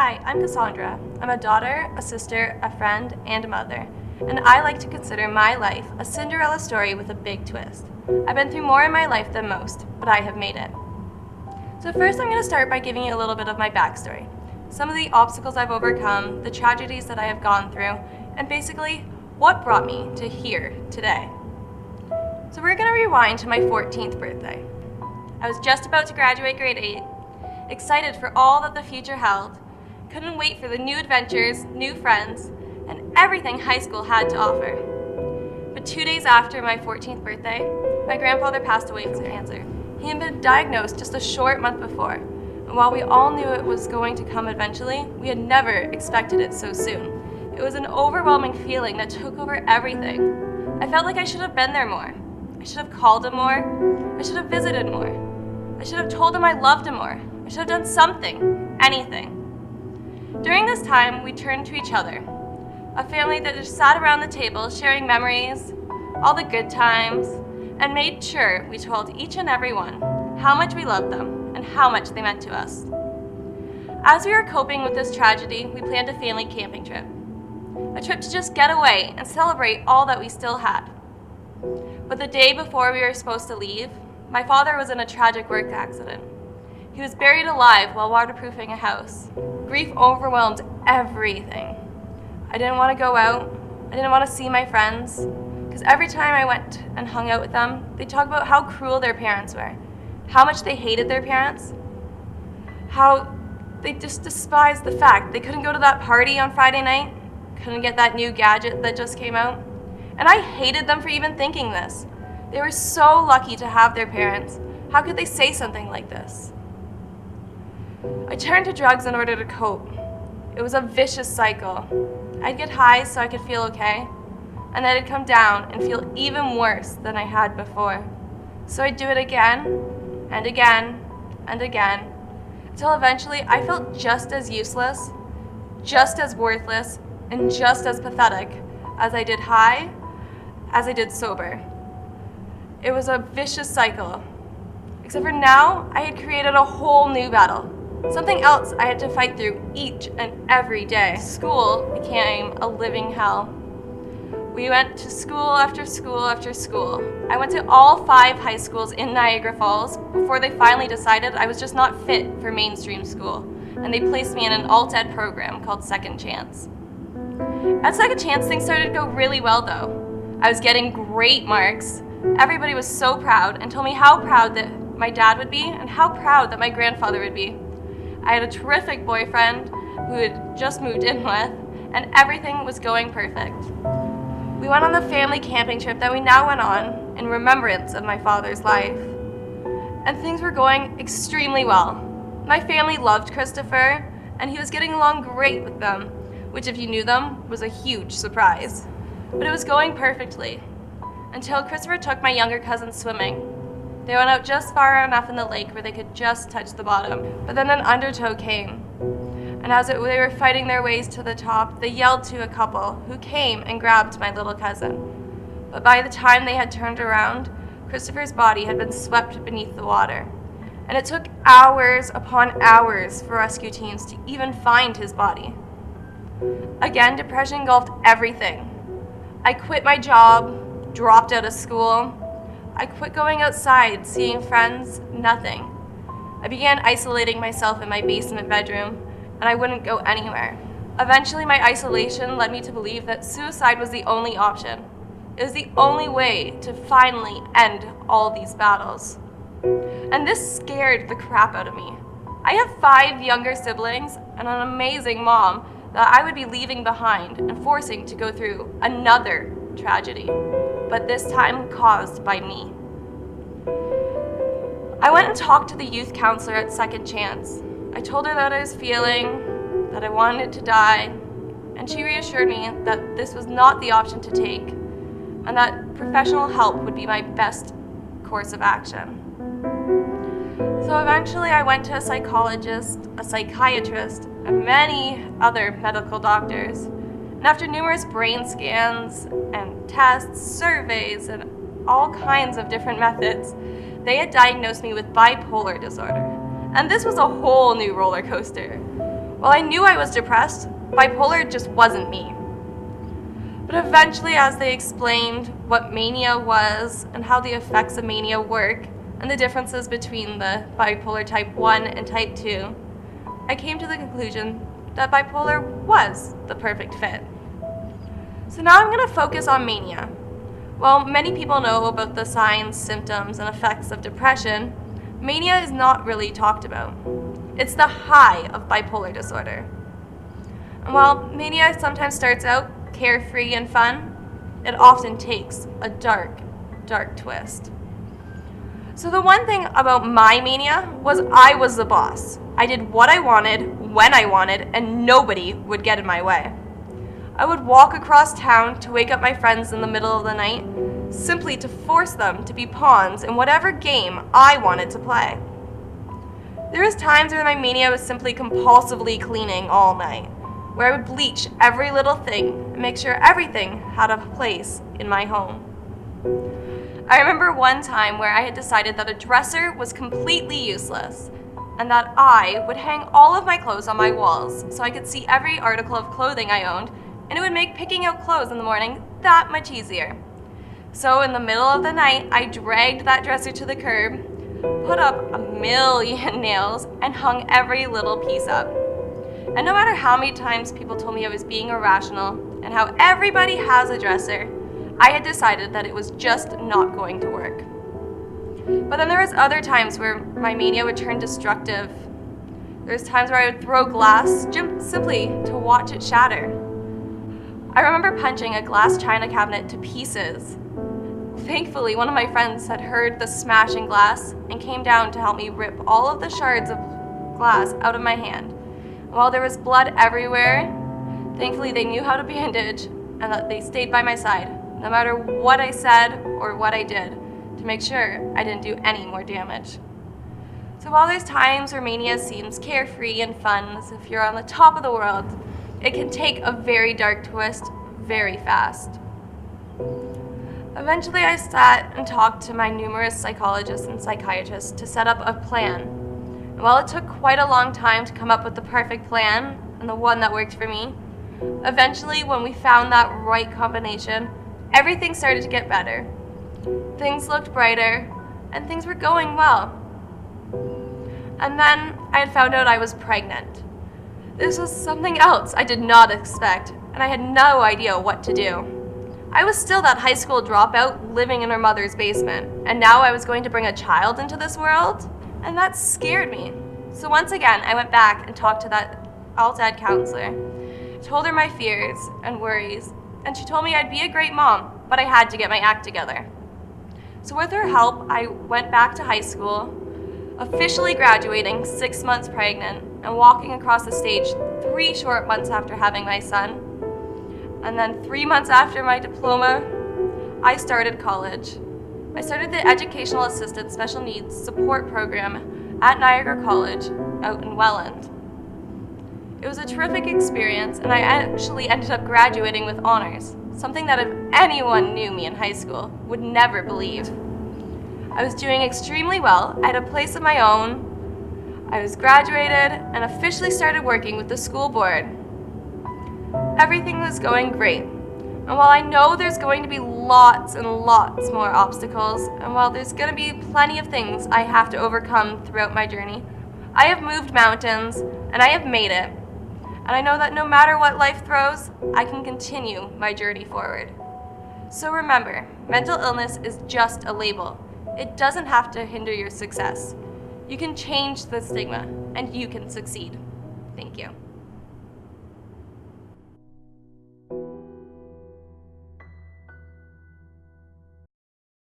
Hi, I'm Cassondra. I'm a daughter, a sister, a friend, and a mother. And I like to consider my life a Cinderella story with a big twist. I've been through more in my life than most, but I have made it. So first I'm going to start by giving you a little bit of my backstory. Some of the obstacles I've overcome, the tragedies that I have gone through, and basically what brought me to here today. So we're going to rewind to my 14th birthday. I was just about to graduate grade 8, excited for all that the future held, couldn't wait for the new adventures, new friends, and everything high school had to offer. But 2 days after my 14th birthday, my grandfather passed away from cancer. He had been diagnosed just a short month before, and while we all knew it was going to come eventually, we had never expected it so soon. It was an overwhelming feeling that took over everything. I felt like I should have been there more. I should have called him more. I should have visited more. I should have told him I loved him more. I should have done something, anything. During this time, we turned to each other. A family that just sat around the table sharing memories, all the good times, and made sure we told each and every one how much we loved them and how much they meant to us. As we were coping with this tragedy, we planned a family camping trip. A trip to just get away and celebrate all that we still had. But the day before we were supposed to leave, my father was in a tragic work accident. He was buried alive while waterproofing a house. Grief overwhelmed everything. I didn't want to go out. I didn't want to see my friends, because every time I went and hung out with them, they talked about how cruel their parents were, how much they hated their parents, how they just despised the fact they couldn't go to that party on Friday night, couldn't get that new gadget that just came out. And I hated them for even thinking this. They were so lucky to have their parents. How could they say something like this? I turned to drugs in order to cope. It was a vicious cycle. I'd get high so I could feel okay, and then I'd come down and feel even worse than I had before. So I'd do it again, and again, and again, until eventually I felt just as useless, just as worthless, and just as pathetic as I did high, as I did sober. It was a vicious cycle, except for now I had created a whole new battle. Something else I had to fight through each and every day. School became a living hell. We went to school after school after school. I went to all 5 high schools in Niagara Falls before they finally decided I was just not fit for mainstream school, and they placed me in an alt-ed program called Second Chance. At Second Chance, things started to go really well though. I was getting great marks. Everybody was so proud and told me how proud that my dad would be and how proud that my grandfather would be. I had a terrific boyfriend who had just moved in with, and everything was going perfect. We went on the family camping trip that we now went on in remembrance of my father's life. And things were going extremely well. My family loved Christopher, and he was getting along great with them, which if you knew them was a huge surprise. But it was going perfectly, until Christopher took my younger cousin swimming. They went out just far enough in the lake where they could just touch the bottom. But then an undertow came, and as they were fighting their ways to the top, they yelled to a couple who came and grabbed my little cousin. But by the time they had turned around, Christopher's body had been swept beneath the water. And it took hours upon hours for rescue teams to even find his body. Again, depression engulfed everything. I quit my job, dropped out of school. I quit going outside, seeing friends, nothing. I began isolating myself in my basement bedroom, and I wouldn't go anywhere. Eventually, my isolation led me to believe that suicide was the only option. It was the only way to finally end all these battles. And this scared the crap out of me. I have 5 younger siblings and an amazing mom that I would be leaving behind and forcing to go through another tragedy, but this time caused by me. I went and talked to the youth counselor at Second Chance. I told her that I was feeling, that I wanted to die, and she reassured me that this was not the option to take, and that professional help would be my best course of action. So eventually I went to a psychologist, a psychiatrist, and many other medical doctors. And after numerous brain scans and tests, surveys, and all kinds of different methods, they had diagnosed me with bipolar disorder. And this was a whole new roller coaster. While I knew I was depressed, bipolar just wasn't me. But eventually, as they explained what mania was and how the effects of mania work and the differences between the bipolar type 1 and type 2, I came to the conclusion that bipolar was the perfect fit. So now I'm going to focus on mania. While many people know about the signs, symptoms, and effects of depression, mania is not really talked about. It's the high of bipolar disorder. And while mania sometimes starts out carefree and fun, it often takes a dark, dark twist. So the one thing about my mania was I was the boss. I did what I wanted, when I wanted, and nobody would get in my way. I would walk across town to wake up my friends in the middle of the night, simply to force them to be pawns in whatever game I wanted to play. There was times where my mania was simply compulsively cleaning all night, where I would bleach every little thing and make sure everything had a place in my home. I remember one time where I had decided that a dresser was completely useless and that I would hang all of my clothes on my walls so I could see every article of clothing I owned, and it would make picking out clothes in the morning that much easier. So in the middle of the night, I dragged that dresser to the curb, put up a million nails, and hung every little piece up. And no matter how many times people told me I was being irrational and how everybody has a dresser, I had decided that it was just not going to work. But then there was other times where my mania would turn destructive. There was times where I would throw glass simply to watch it shatter. I remember punching a glass china cabinet to pieces. Thankfully, one of my friends had heard the smashing glass and came down to help me rip all of the shards of glass out of my hand. While there was blood everywhere, thankfully they knew how to bandage and that they stayed by my side, no matter what I said or what I did, to make sure I didn't do any more damage. So while there's times where mania seems carefree and fun, as if you're on the top of the world, it can take a very dark twist very fast. Eventually, I sat and talked to my numerous psychologists and psychiatrists to set up a plan. And while it took quite a long time to come up with the perfect plan and the one that worked for me, eventually, when we found that right combination, everything started to get better. Things looked brighter, and things were going well. And then I had found out I was pregnant. This was something else I did not expect, and I had no idea what to do. I was still that high school dropout living in her mother's basement, and now I was going to bring a child into this world, and that scared me. So once again, I went back and talked to that alt-ed counselor, told her my fears and worries, and she told me I'd be a great mom, but I had to get my act together. So with her help, I went back to high school, officially graduating 6 months pregnant and walking across the stage 3 short months after having my son. And then 3 months after my diploma, I started college. I started the Educational Assisted Special Needs Support Program at Niagara College out in Welland. It was a terrific experience, and I actually ended up graduating with honors, something that if anyone knew me in high school would never believe. I was doing extremely well. I had a place of my own. I was graduated and officially started working with the school board. Everything was going great. And while I know there's going to be lots and lots more obstacles, and while there's going to be plenty of things I have to overcome throughout my journey, I have moved mountains and I have made it. And I know that no matter what life throws, I can continue my journey forward. So remember, mental illness is just a label. It doesn't have to hinder your success. You can change the stigma, and you can succeed. Thank you.